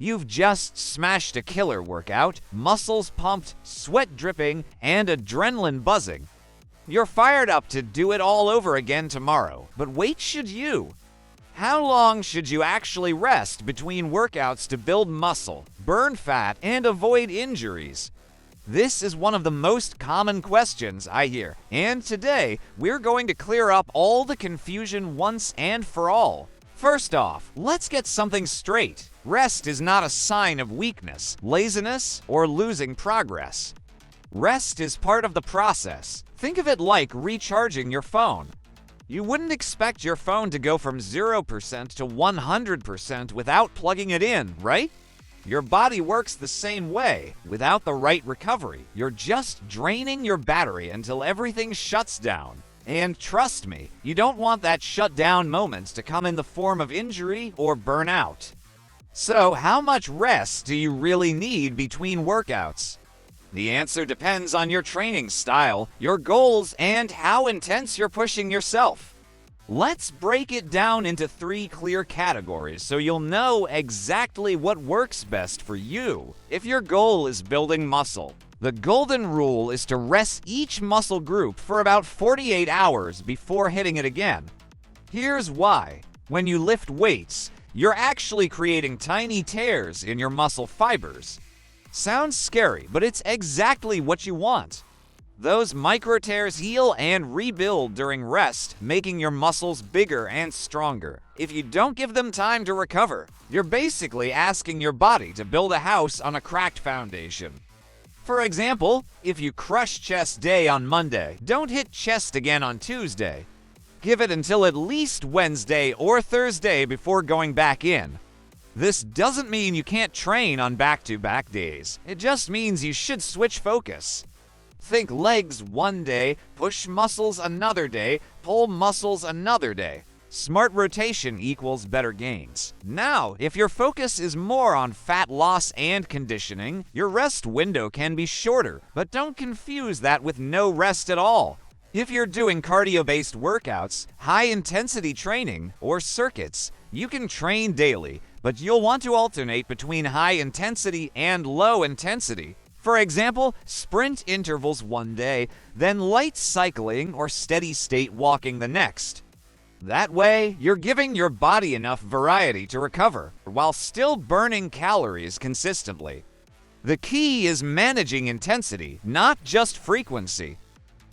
You've just smashed a killer workout, muscles pumped, sweat dripping, and adrenaline buzzing. You're fired up to do it all over again tomorrow, but wait, should you? How long should you actually rest between workouts to build muscle, burn fat, and avoid injuries? This is one of the most common questions I hear, and today we're going to clear up all the confusion once and for all. First off, let's get something straight. Rest is not a sign of weakness, laziness, or losing progress. Rest is part of the process. Think of it like recharging your phone. You wouldn't expect your phone to go from 0% to 100% without plugging it in, right? Your body works the same way. Without the right recovery, you're just draining your battery until everything shuts down. And trust me, you don't want that shutdown moment to come in the form of injury or burnout. So, how much rest do you really need between workouts? The answer depends on your training style, your goals, and how intense you're pushing yourself. Let's break it down into 3 clear categories so you'll know exactly what works best for you. If your goal is building muscle, the golden rule is to rest each muscle group for about 48 hours before hitting it again. Here's why. When you lift weights, you're actually creating tiny tears in your muscle fibers. Sounds scary, but it's exactly what you want. Those micro tears heal and rebuild during rest, making your muscles bigger and stronger. If you don't give them time to recover, you're basically asking your body to build a house on a cracked foundation. For example, if you crush chest day on Monday, don't hit chest again on Tuesday. Give it until at least Wednesday or Thursday before going back in. This doesn't mean you can't train on back-to-back days. It just means you should switch focus. Think legs one day, push muscles another day, pull muscles another day. Smart rotation equals better gains. Now, if your focus is more on fat loss and conditioning, your rest window can be shorter, but don't confuse that with no rest at all. If you're doing cardio-based workouts, high-intensity training, or circuits, you can train daily, but you'll want to alternate between high intensity and low intensity. For example, sprint intervals one day, then light cycling or steady state walking the next. That way, you're giving your body enough variety to recover, while still burning calories consistently. The key is managing intensity, not just frequency.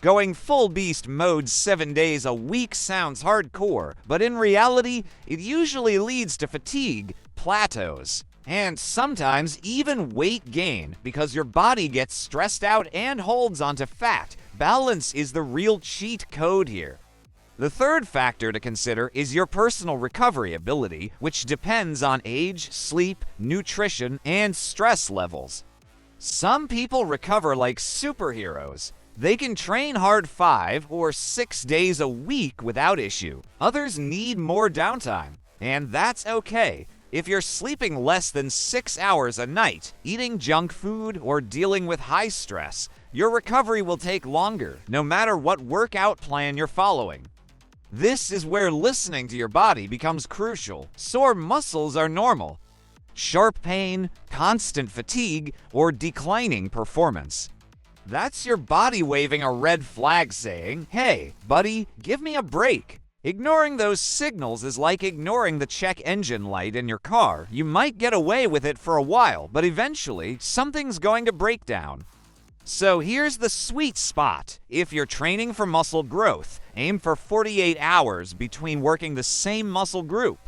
Going full beast mode 7 days a week sounds hardcore, but in reality, it usually leads to fatigue, plateaus, and sometimes even weight gain because your body gets stressed out and holds onto fat. Balance is the real cheat code here. The third factor to consider is your personal recovery ability, which depends on age, sleep, nutrition, and stress levels. Some people recover like superheroes. They can train hard 5 or 6 days a week without issue. Others need more downtime, and that's okay. If you're sleeping less than 6 hours a night, eating junk food, or dealing with high stress, your recovery will take longer, no matter what workout plan you're following. This is where listening to your body becomes crucial. Sore muscles are normal. Sharp pain, constant fatigue, or declining performance. That's your body waving a red flag saying, "Hey, buddy, give me a break." Ignoring those signals is like ignoring the check engine light in your car. You might get away with it for a while, but eventually, something's going to break down. So here's the sweet spot. If you're training for muscle growth, aim for 48 hours between working the same muscle group.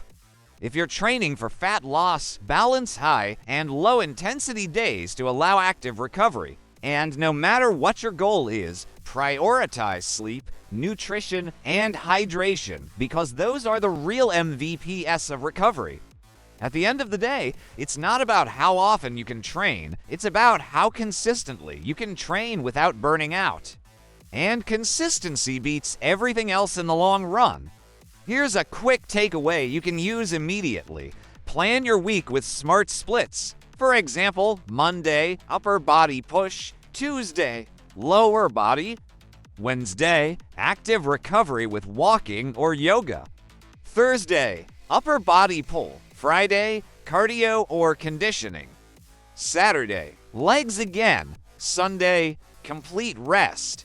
If you're training for fat loss, balance high and low intensity days to allow active recovery. And no matter what your goal is, prioritize sleep, nutrition, and hydration because those are the real MVPs of recovery. At the end of the day, it's not about how often you can train, it's about how consistently you can train without burning out. And consistency beats everything else in the long run. Here's a quick takeaway you can use immediately. Plan your week with smart splits. For example, Monday, upper body push, Tuesday, lower body, Wednesday, active recovery with walking or yoga, Thursday, upper body pull, Friday, cardio or conditioning. Saturday, legs again. Sunday, complete rest.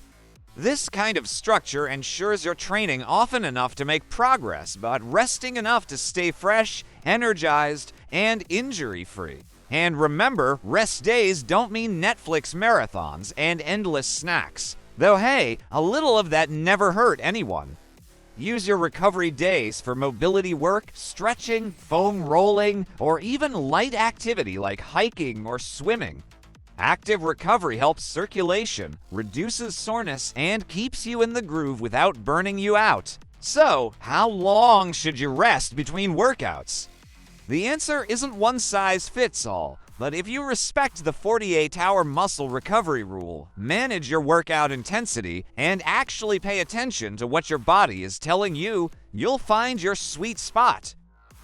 This kind of structure ensures you're training often enough to make progress, but resting enough to stay fresh, energized, and injury-free. And remember, rest days don't mean Netflix marathons and endless snacks. Though hey, a little of that never hurt anyone. Use your recovery days for mobility work, stretching, foam rolling, or even light activity like hiking or swimming. Active recovery helps circulation, reduces soreness, and keeps you in the groove without burning you out. So, how long should you rest between workouts? The answer isn't one size fits all, but if you respect the 48-hour muscle recovery rule, manage your workout intensity, and actually pay attention to what your body is telling you, you'll find your sweet spot.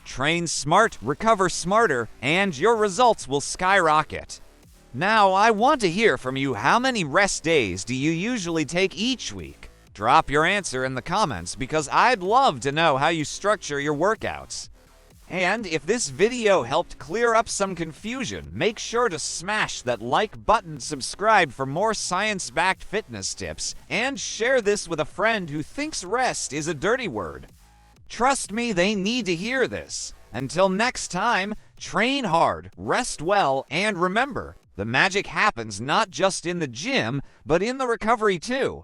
Train smart, recover smarter, and your results will skyrocket. Now, I want to hear from you. How many rest days do you usually take each week? Drop your answer in the comments because I'd love to know how you structure your workouts. And if this video helped clear up some confusion, make sure to smash that like button, subscribe for more science-backed fitness tips, and share this with a friend who thinks rest is a dirty word. Trust me, they need to hear this. Until next time, train hard, rest well, and remember, the magic happens not just in the gym, but in the recovery too.